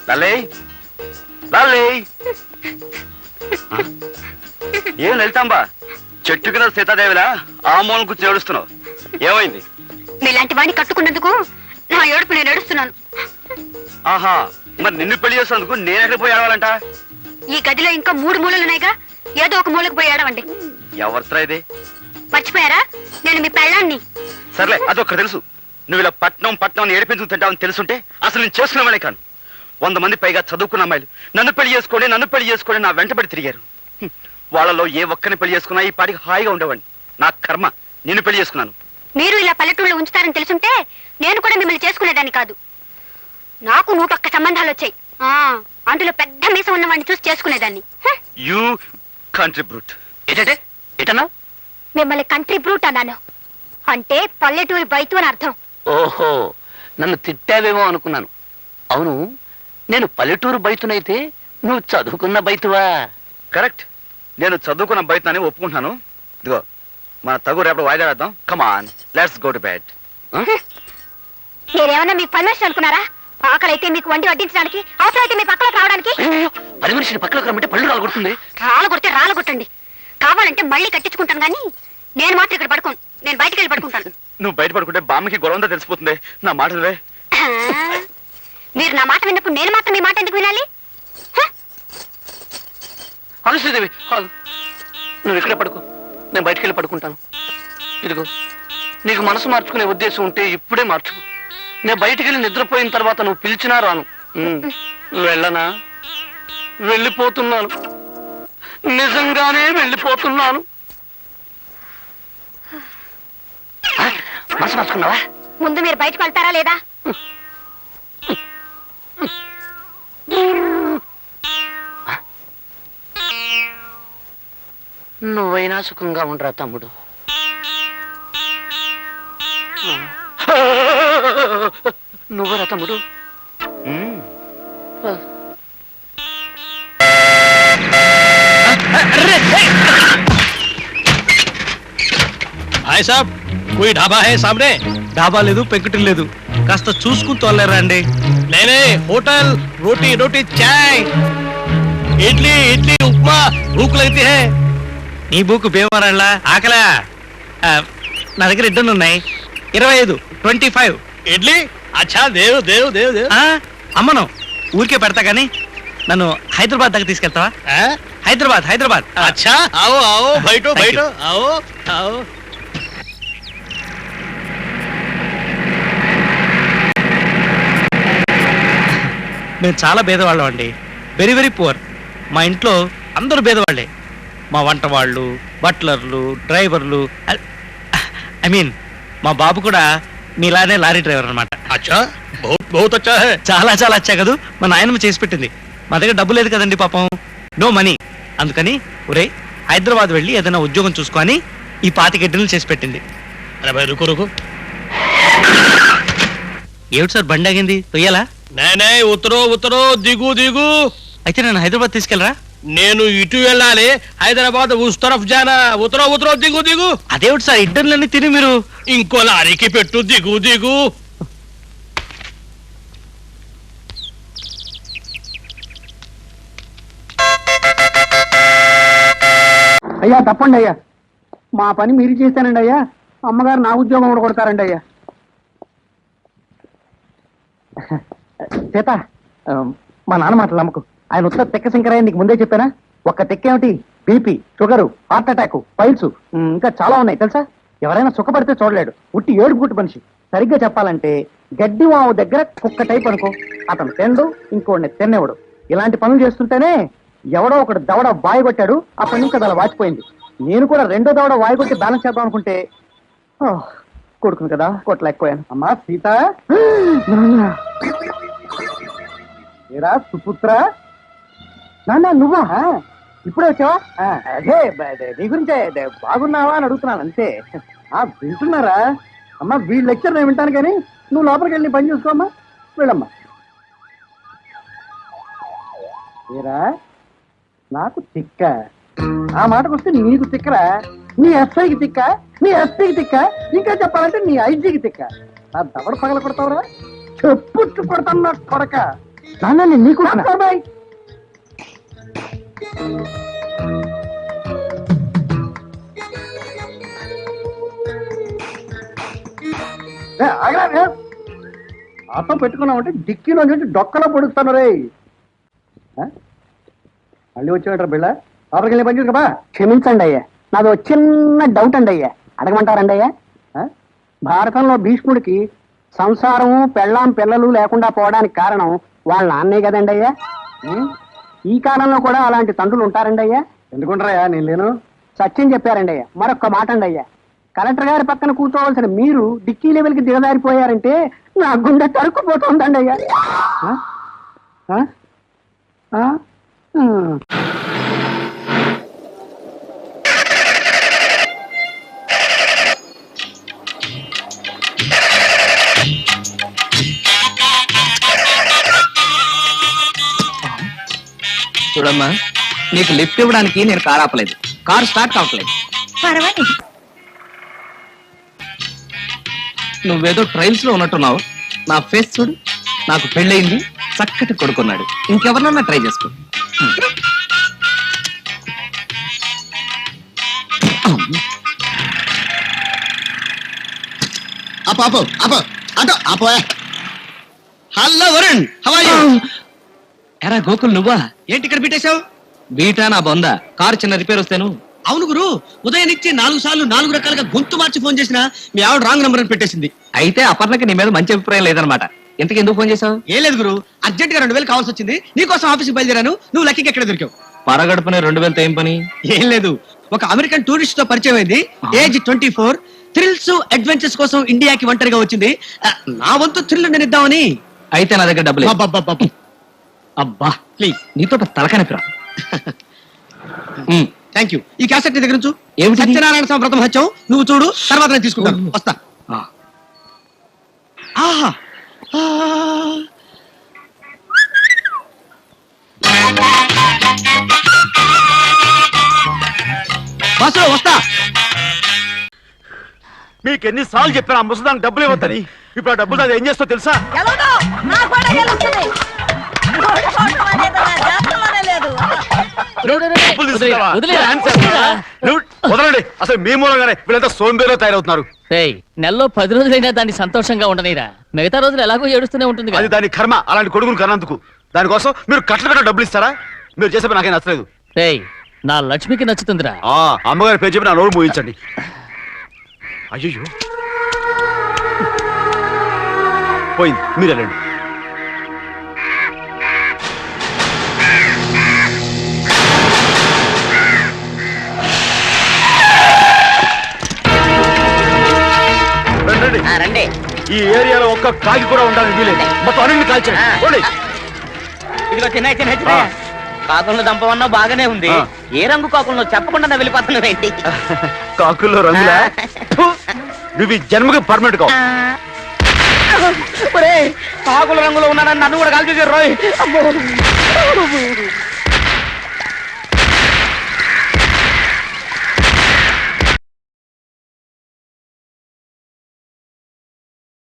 లల్లే లల్లే ఏం వెళ్తాంబా చెట్టు కింద సీతాదేవిలా ఆ మూలం కూర్చొని ఏడుస్తున్నావు. ఏమైంది? మీలాంటి వాడిని కట్టుకున్నందుకు నా ఏడుపు నేను ఏడుస్తున్నాను. ఆహా, మరి నిన్ను పెళ్లి చేసినందుకు నేను ఎక్కడ పోయి ఏడవాలంట? ఈ గదిలో ఇంకా 3 మూలలున్నాయిగా, ఏదో ఒక మూలకు పోయి ఏడవండి. ఎవరితో ఇది? మర్చిపోయారా? నేను మీ పెళ్ళాన్ని. సర్లే, అదొక్కటి తెలుసు. నువ్వు ఇలా పట్నం ఏడిపించుకు తింటావని తెలుసుంటే అసలు నేను చేసుకున్నామనే కాను. 100 మంది పైగా చదువుకున్న అమ్మాయిలు నన్ను పెళ్లి చేసుకోండి నా వెంటబడి తిరిగారు. వాళ్ళలో ఏ ఒక్కరిని పెళ్లి చేసుకున్నా ఈ పాటికి హాయిగా ఉండేవాడిని. నా కర్మ, నిన్ను పెళ్లి చేసుకున్నాను. మీరు ఇలా పల్లెటూళ్ళలో ఉంచుతారని తెలుసుంటే నేను కూడా మిమ్మల్ని చేసుకునేదాన్ని కాదు. నాకు 101 సంబంధాలు వచ్చాయి. అందులో పెద్ద మీసం ఉన్నవాడిని చూసి చేసుకునేదాన్ని. You country brute. ఏంటంటే ఏటన్నా? మిమ్మల్ని కంట్రీ బ్రూట్ అన్నాను. అంటే పల్లెటూరి బైతు అని అర్థం. ఓహో, నన్ను తిట్టావేమో అనుకున్నాను. అవును, నేను పల్లెటూరు బైతునైతే నువ్వు చదువుకున్న బైతువా? కరెక్ట్, నేను చదువుకున్న బయటని ఒప్పుకుంటున్నాను. ఇదిగో మన తగు రేపు వాయిదా వేద్దాం. కమాన్, లెట్స్ గో టు బెడ్. మీరేమన్నా మీ పర్మిషన్ అనుకున్నారా? ఆకలైతే మీకు వండి వడ్డించడానికి, అవసరమైతే మీ పక్కలకు రావడానికి. పని మనిషిని పక్కలకు రమ్మంటే పళ్ళు రాలగొడుతుంది. రాలగొడితే రాలగొట్టండి, కావాలంటే మళ్ళీ కట్టించుకుంటాను. కానీ నేను మాత్రం ఇక్కడ పడుకోను. నేను బయటికి వెళ్ళి పడుకుంటాను. నువ్వు బయట పడుకుంటే బామ్మకి గొడవంతా తెలిసిపోతుంది. నా మాట వినవే? మీరు నా మాట విన్నప్పుడు నేను మాత్రం మీ మాట ఎందుకు వినాలి? శ్రీదేవి, నువ్వు ఇక్కడే పడుకో, నేను బయటికి వెళ్ళి పడుకుంటాను. ఇదిగో, నీకు మనసు మార్చుకునే ఉద్దేశం ఉంటే ఇప్పుడే మార్చుకో. నేను బయటికి వెళ్ళి నిద్రపోయిన తర్వాత నువ్వు పిలిచినా రాను. వెళ్ళనా? వెళ్ళిపోతున్నాను, నిజంగానే వెళ్ళిపోతున్నాను. మనసు మార్చుకున్నావా? ముందు మీరు బయటకు వెళ్తారా లేదా? నువ్వైనా సుఖంగా ఉండరా తమ్ముడు. నువ్వరా తమ్ముడు? भाई साहब, कोई ढाबा है सामने? ढाबा లేదు, పెంకుటిల్ లేదు. కాస్త చూసుకుని తోలేరా అండి. లేనే, హోటల్, రోటీ రోటీ చాయ్, ఇడ్లీ ఇడ్లీ ఉప్మా, భూక్ లగతి హై. నీ భూకు బేమరాళ్ళ ఆకలా? నా దగ్గర ఇడ్డలు ఉన్నాయి. 25, 25 ఇడ్లీ. అచ్చా, దేవు దేవు దేవు దేవు. అమ్మను ఊరికే పెడతా కానీ నన్ను హైదరాబాద్ దగ్గర తీసుకెళ్తావా? హైదరాబాద్ హైదరాబాద్. అచ్చా, ఆవో ఆవో, బయటో బయటో, ఆవో ఆవో. మేము చాలా పేదవాళ్ళం అండి, వెరీ వెరీ పువర్. మా ఇంట్లో అందరూ పేదవాళ్ళే. మా వంట వాళ్ళు, బట్లర్లు, డ్రైవర్లు, ఐ మీన్ మా బాబు కూడా మీలానే లారీ డ్రైవర్ అనమాట. చాలా చాలా అచ్చా కదూ. మా నాయనమ్మ చేసి పెట్టింది. మా దగ్గర డబ్బు లేదు కదండి పాపం, నో మనీ. అందుకని ఒరే హైదరాబాద్ వెళ్ళి ఏదైనా ఉద్యోగం చూసుకొని ఈ 25 గిడ్డలు చేసి పెట్టింది. అరే భాయ్, రుకో రుకో. ఏమిటి సార్ బండి ఆగింది, తొయ్యాలా? నేనే, ఉత్తరో ఉత్తరో, దిగు దిగు. అయితే నేను హైదరాబాద్ తీసుకెళ్ళరా? నేను ఇటు వెళ్ళాలి, హైదరాబాద్ ఉస్ తరఫ్ జానా. ఉత్తరో ఉత్తరో, దిగు దిగు. అదేమిటి సార్, ఇడ్డర్లన్నీ తిని మీరు ఇంకో లారీకి పెట్టు, దిగు దిగు. అయ్యా తప్పండి అయ్యా, మా పని మీరు చేశానండి అయ్యా. అమ్మగారు నా ఉద్యోగం కూడా కొడతారండి అయ్యా. సీత, మా నాన్న మాటలు నమ్మకు. ఆయన ఉత్తర తెక్క శంకరయ్య నీకు ముందే చెప్పానా? ఒక్క తెక్కేమిటి, BP, sugar, heart attack, piles, ఇంకా చాలా ఉన్నాయి తెలుసా. ఎవరైనా సుఖపడితే చూడలేడు, ఉట్టి ఏడుపు గుట్టు మనిషి. సరిగ్గా చెప్పాలంటే గడ్డి వాము దగ్గర కుక్క టైప్ అనుకో. అతను తిండు, ఇంకోడిని తిన్నేవాడు. ఇలాంటి పనులు చేస్తుంటేనే ఎవడో ఒకడు దవడ వాయి కొట్టాడు. అప్పటి నుంచి అలా వాచిపోయింది. నేను కూడా రెండో దవడ వాయి కొట్టి బ్యాలెన్స్ చేద్దాం అనుకుంటే కొడుకును కదా కొట్టలేకపోయాను. అమ్మా సీత, ఏరా సుపుత్ర, నాన్న నువ్వా? ఇప్పుడే వచ్చావా? అదే నీ గురించే, బాగున్నావా అని అడుగుతున్నాను అంతే. వింటున్నారా అమ్మా? వీళ్ళ లెక్చర్ నేను వింటాను కానీ నువ్వు లోపలికి వెళ్ళి పని చూసుకోమ్మా. వెళ్ళమ్మా. ఏరా నాకు తిక్క, ఆ మాటకు వస్తే నీకు తిక్కరా? నీ ఎస్ఐకి తిక్క, నీ ఎస్పీకి తిక్క, ఇంకా చెప్పాలంటే నీ ఐజీకి తిక్క. నా దవడ పగల కొడతావురా? చెప్పుట్టు కొడతాను నా కొడక. నాన్న నేను నీకు బాబాయ్ ఆటో పెట్టుకున్నామంటే డిక్కీలో నుంచి డొక్కలో పొడుస్తాను రే మళ్ళీ వచ్చేవాడు బిళ్ళ లోపలికి వెళ్ళి పని చూసుకోబా. క్షమించండి అయ్యా, నాది ఒక చిన్న డౌట్ అండి అయ్యా, అడగమంటారండి అయ్యా? భారతంలో భీష్ముడికి సంసారము పెళ్ళాం పిల్లలు లేకుండా పోవడానికి కారణం వాళ్ళ నాన్నే కదండి అయ్యా. ఈ కాలంలో కూడా అలాంటి తండ్రులు ఉంటారండి అయ్యా? ఎందుకుంటారయ్యా, నేను లేను. సత్యం చెప్పారండి అయ్యా. మరొక్క మాట అండి అయ్యా, కలెక్టర్ గారి పక్కన కూర్చోవలసిన మీరు డిక్కీ లెవెల్కి దిగజారిపోయారంటే నా గుండె తరుక్కుపోతుందండి అయ్యా. చూడమ్మా, నీకు లిఫ్ట్ ఇవ్వడానికి నేను కారు ఆపలేదు, కారు స్టార్ట్ కావట్లేదు. పర్వాలేదు. నువ్వేదో ట్రైల్స్ లో ఉన్నట్టున్నావు. నా ఫేస్ చూడు, నాకు పెళ్ళయింది, చక్కటి కొడుకున్నాడు. ఇంకెవరినన్నా ట్రై చేసుకో. Hello Varun, how are you? ఎరా గోకుల్, నువ్వా? ఏంటి ఇక్కడ పెట్టేశావు? బీటా నా బొంద, కారు చిన్న రిపేర్ వస్తేను. అవును గురు, ఉదయం నుంచి 4 సార్లు 4 రకాలుగా గొంతు మార్చి ఫోన్ చేసినా మీ ఆవిడ రాంగ్ నంబర్ అని పెట్టేసింది. అయితే అపర్ణకి నీ మీద మంచి అభిప్రాయం లేదనమాట. ఇంతకు ఎందుకు ఫోన్ చేసావు? ఏం లేదు గురు, అర్జెంట్ గా 2000 కావాల్సి వచ్చింది, నీకోసం ఆఫీస్కి బయలుదేరాను. నువ్వు లక్కీకి ఎక్కడ దొరికావు? పరగడుపునే 2000తో ఏం పని? ఏం లేదు, ఒక అమెరికన్ టూరిస్ట్ తో పరిచయం అయింది. ఏజ్ 24, థ్రిల్స్ అడ్వెంచర్స్ కోసం ఇండియాకి ఒంటరిగా వచ్చింది. నా వంతు థ్రిల్ నేను ఇద్దామని. అయితే నా దగ్గర డబ్బులు. అబ్బబ్బబ్బబ్బ. అబ్బా, ప్లీజ్. నీతో తలకనిపిరా. Thank you. ఈ క్యాసెట్ నీ దగ్గర ఉంచు. ఏమిటి? సత్యనారాయణ స్వామి వ్రతం హత్యం నువ్వు చూడు, తర్వాత నేను తీసుకుంటాను. వస్తా. ఆహా. బస్సులో వస్తా. మీకు ఎన్నిసార్లు చెప్పాను ఆ ముసదానికి డబ్బులు ఇవ్వద్దని. ఇప్పుడు ఆ డబ్బులు అది ఏం చేస్తో తెలుసా? డబ్బులు తీసుకుంటావా? నువ్వు వదలండి. అసలు మీ మూలంగానే వీళ్ళంతా సోంబేలో తయారవుతున్నారు. నెలలో 10 రోజులైనా దాన్ని సంతోషంగా ఉండనీరా. మిగతా రోజులు ఎలాగో ఏడుస్తూనే ఉంటుంది అది దాని కర్మ, అలాంటి కొడుకును కన్నందుకు. దానికోసం మీరు కట్ల డబ్బులు ఇస్తారా? మీరు చేసే పని నాకేం నచ్చలేదు. నా లక్ష్మికి నచ్చుతుందిరా. అమ్మగారి పేరు చెప్పి నా నోరు మూయించండి. అయ్యో పోయింది, మీరు వెళ్ళండి. రండి. ఈ ఏరియాలో ఒక్క కాకి కూడా ఉండాలని వీలేదు. మొత్తం అన్నింటిని కాల్చండి. ఇదిగో చిన్న కాకులను దంపమన్నా బాగానే ఉంది. ఏ రంగు కాకులను చెప్పకుండా వెళ్ళిపోతున్నావు ఏంటి? కాకుల్లో రంగులా? నువ్వు ఈ జన్మకి పర్మనెంట్ కావు. కాకుల రంగులో ఉన్నానని నన్ను కూడా కాల్చేసారు రోయ్.